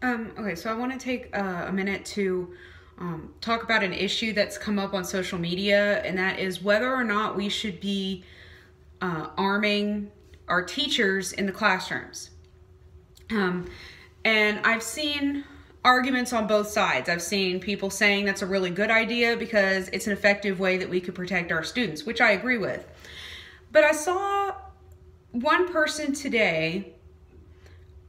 Okay, so I want to take a minute to talk about an issue that's come up on social media, and that is whether or not we should be arming our teachers in the classrooms. And I've seen arguments on both sides. I've seen people saying that's a really good idea because it's an effective way that we could protect our students, which I agree with. But I saw one person today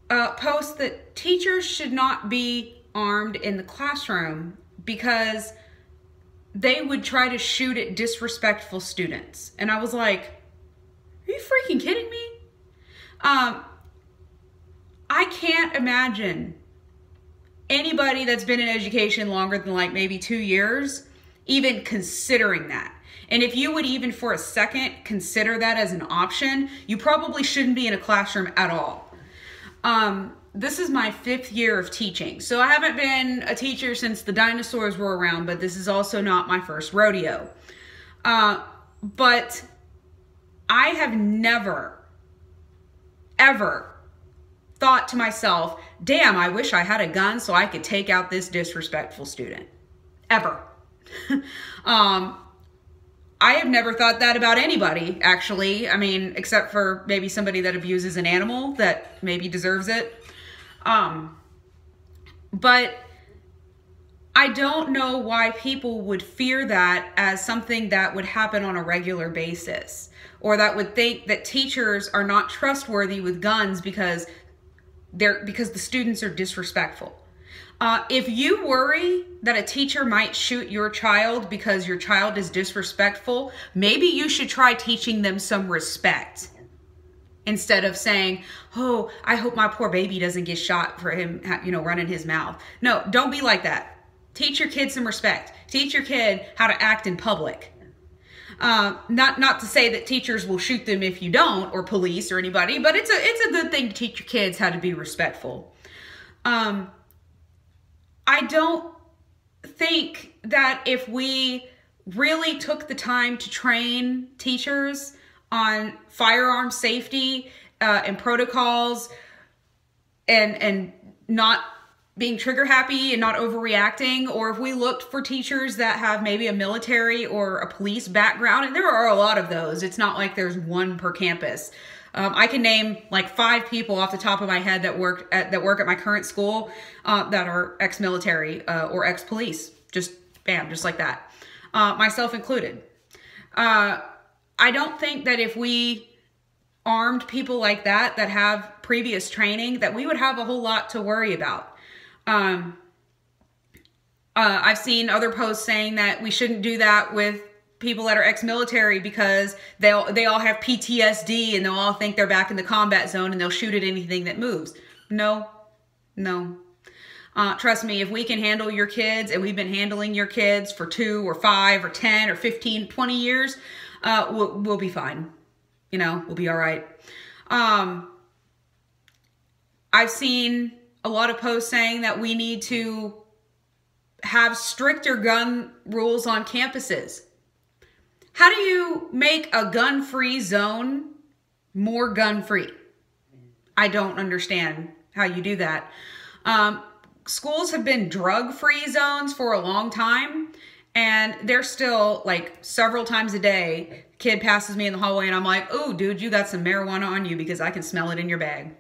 post that teachers should not be armed in the classroom because they would try to shoot at disrespectful students. And I was like, are you freaking kidding me? I can't imagine anybody that's been in education longer than like maybe 2 years even considering that. And if you would even for a second consider that as an option, you probably shouldn't be in a classroom at all. This is my 5th year of teaching. So I haven't been a teacher since the dinosaurs were around, but this is also not my first rodeo. But I have never, ever thought to myself, damn, I wish I had a gun so I could take out this disrespectful student. Ever. I have never thought that about anybody, actually. I mean, except for maybe somebody that abuses an animal that maybe deserves it. But I don't know why people would fear that as something that would happen on a regular basis, or that would think that teachers are not trustworthy with guns because the students are disrespectful. If you worry that a teacher might shoot your child because your child is disrespectful, maybe you should try teaching them some respect instead of saying, oh, I hope my poor baby doesn't get shot for him, running his mouth. No, don't be like that. Teach your kid some respect. Teach your kid how to act in public. Not to say that teachers will shoot them if you don't, or police or anybody, but it's a good thing to teach your kids how to be respectful. I don't think that if we really took the time to train teachers on firearm safety and protocols and not being trigger happy and not overreacting, or if we looked for teachers that have maybe a military or a police background, and there are a lot of those. It's not like there's one per campus. I can name like 5 people off the top of my head that work at my current school that are ex-military or ex-police. Just bam, just like that. Myself included. I don't think that if we armed people like that have previous training, that we would have a whole lot to worry about. I've seen other posts saying that we shouldn't do that with people that are ex-military because they all have PTSD and they'll all think they're back in the combat zone and they'll shoot at anything that moves. No. Trust me, if we can handle your kids, and we've been handling your kids for 2 or 5 or 10 or 15, 20 years, we'll be fine. We'll be all right. I've seen a lot of posts saying that we need to have stricter gun rules on campuses. How do you make a gun-free zone more gun-free? I don't understand how you do that. Schools have been drug-free zones for a long time, and they're still, like, several times a day, kid passes me in the hallway and I'm like, oh, dude, you got some marijuana on you because I can smell it in your bag.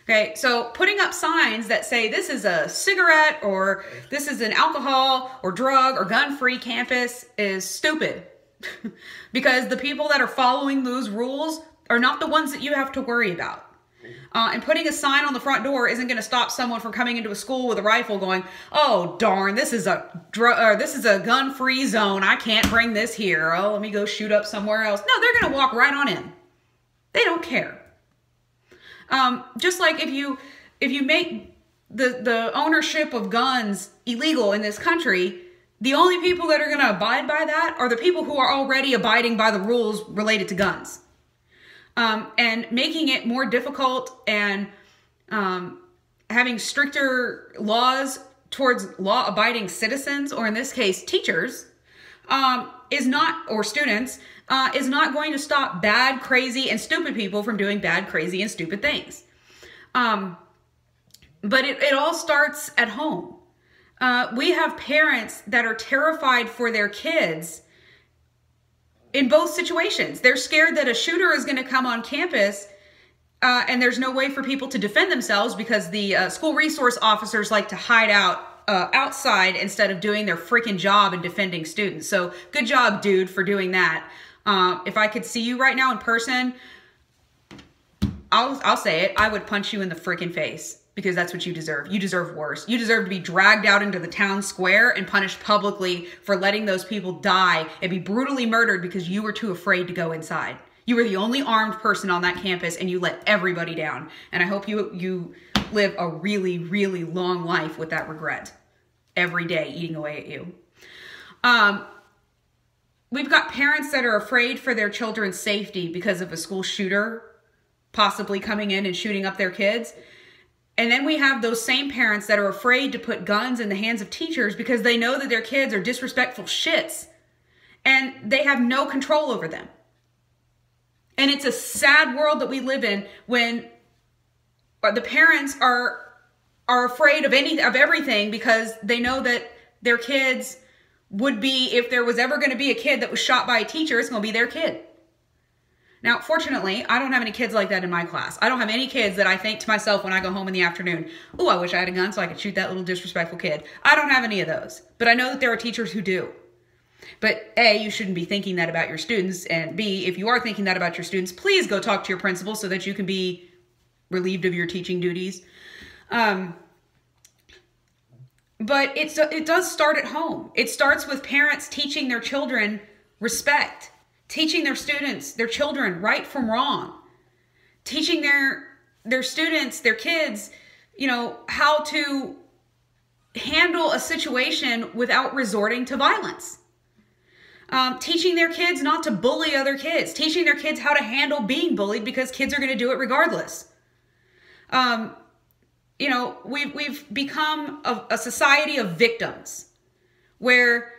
Okay, so putting up signs that say this is a cigarette or this is an alcohol or drug or gun-free campus is stupid. Because the people that are following those rules are not the ones that you have to worry about. And putting a sign on the front door isn't going to stop someone from coming into a school with a rifle going, oh, darn, this is a gun-free zone. I can't bring this here. Oh, let me go shoot up somewhere else. No, they're going to walk right on in. They don't care. Just like if you make the ownership of guns illegal in this country, the only people that are going to abide by that are the people who are already abiding by the rules related to guns. And making it more difficult and having stricter laws towards law-abiding citizens, or in this case, teachers, or students, is not going to stop bad, crazy, and stupid people from doing bad, crazy, and stupid things. But it all starts at home. We have parents that are terrified for their kids in both situations. They're scared that a shooter is going to come on campus and there's no way for people to defend themselves because the school resource officers like to hide out outside instead of doing their freaking job and defending students. So good job, dude, for doing that. If I could see you right now in person, I'll say it. I would punch you in the freaking face because that's what you deserve. You deserve worse. You deserve to be dragged out into the town square and punished publicly for letting those people die and be brutally murdered because you were too afraid to go inside. You were the only armed person on that campus and you let everybody down. And I hope you live a really, really long life with that regret every day eating away at you. We've got parents that are afraid for their children's safety because of a school shooter possibly coming in and shooting up their kids. And then we have those same parents that are afraid to put guns in the hands of teachers because they know that their kids are disrespectful shits and they have no control over them. And it's a sad world that we live in when the parents are afraid of everything because they know that their kids would be, if there was ever going to be a kid that was shot by a teacher, it's going to be their kid. Now, fortunately, I don't have any kids like that in my class. I don't have any kids that I think to myself when I go home in the afternoon, oh, I wish I had a gun so I could shoot that little disrespectful kid. I don't have any of those. But I know that there are teachers who do. But A, you shouldn't be thinking that about your students. And B, if you are thinking that about your students, please go talk to your principal so that you can be relieved of your teaching duties. But it does start at home. It starts with parents teaching their children respect. Teaching their students, their children, right from wrong. Teaching their students, their kids, how to handle a situation without resorting to violence. Teaching their kids not to bully other kids. Teaching their kids how to handle being bullied because kids are going to do it regardless. We've become a society of victims where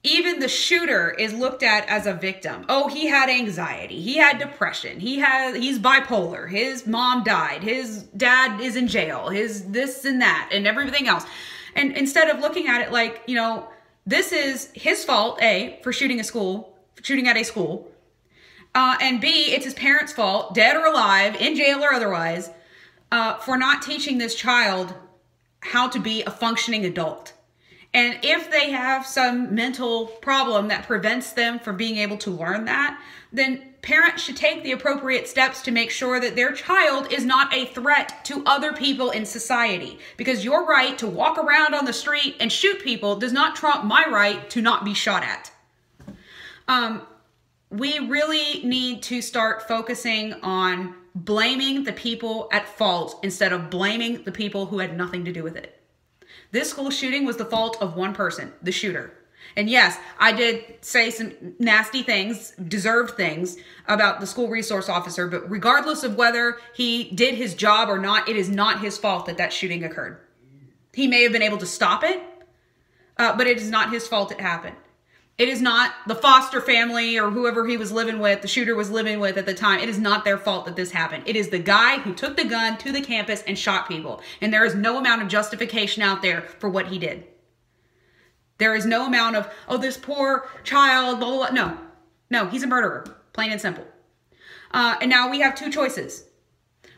even the shooter is looked at as a victim. Oh, he had anxiety. He had depression. He's bipolar. His mom died. His dad is in jail. His this and that and everything else. And instead of looking at it like, this is his fault, A, for shooting at a school. And B, it's his parents' fault, dead or alive, in jail or otherwise, for not teaching this child how to be a functioning adult. And if they have some mental problem that prevents them from being able to learn that, then parents should take the appropriate steps to make sure that their child is not a threat to other people in society. Because your right to walk around on the street and shoot people does not trump my right to not be shot at. We really need to start focusing on blaming the people at fault instead of blaming the people who had nothing to do with it. This school shooting was the fault of one person, the shooter. And yes, I did say some nasty things, deserved things about the school resource officer, but regardless of whether he did his job or not, it is not his fault that shooting occurred. He may have been able to stop it, but it is not his fault it happened. It is not the foster family or whoever he was living with, the shooter was living with at the time. It is not their fault that this happened. It is the guy who took the gun to the campus and shot people. And there is no amount of justification out there for what he did. There is no amount of, oh, this poor child, blah, blah, blah. No, he's a murderer, plain and simple. And now we have two choices.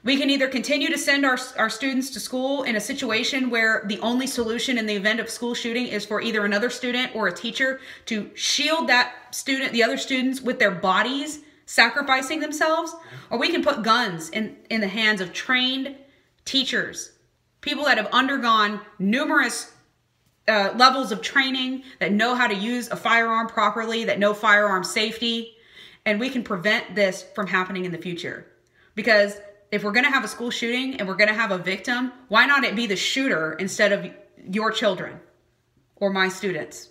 We can either continue to send our students to school in a situation where the only solution in the event of school shooting is for either another student or a teacher to shield that student, the other students, with their bodies, sacrificing themselves, or we can put guns in the hands of trained teachers, people that have undergone numerous levels of training, that know how to use a firearm properly, that know firearm safety, and we can prevent this from happening in the future. Because if we're going to have a school shooting and we're going to have a victim, why not it be the shooter instead of your children or my students?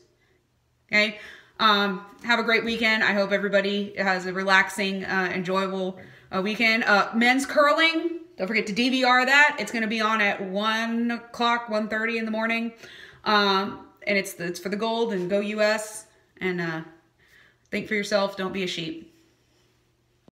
Okay. Have a great weekend. I hope everybody has a relaxing, enjoyable weekend. Men's curling. Don't forget to DVR that. It's going to be on at 1 o'clock, 1:30 in the morning. And it's for the gold, and go US, and think for yourself. Don't be a sheep.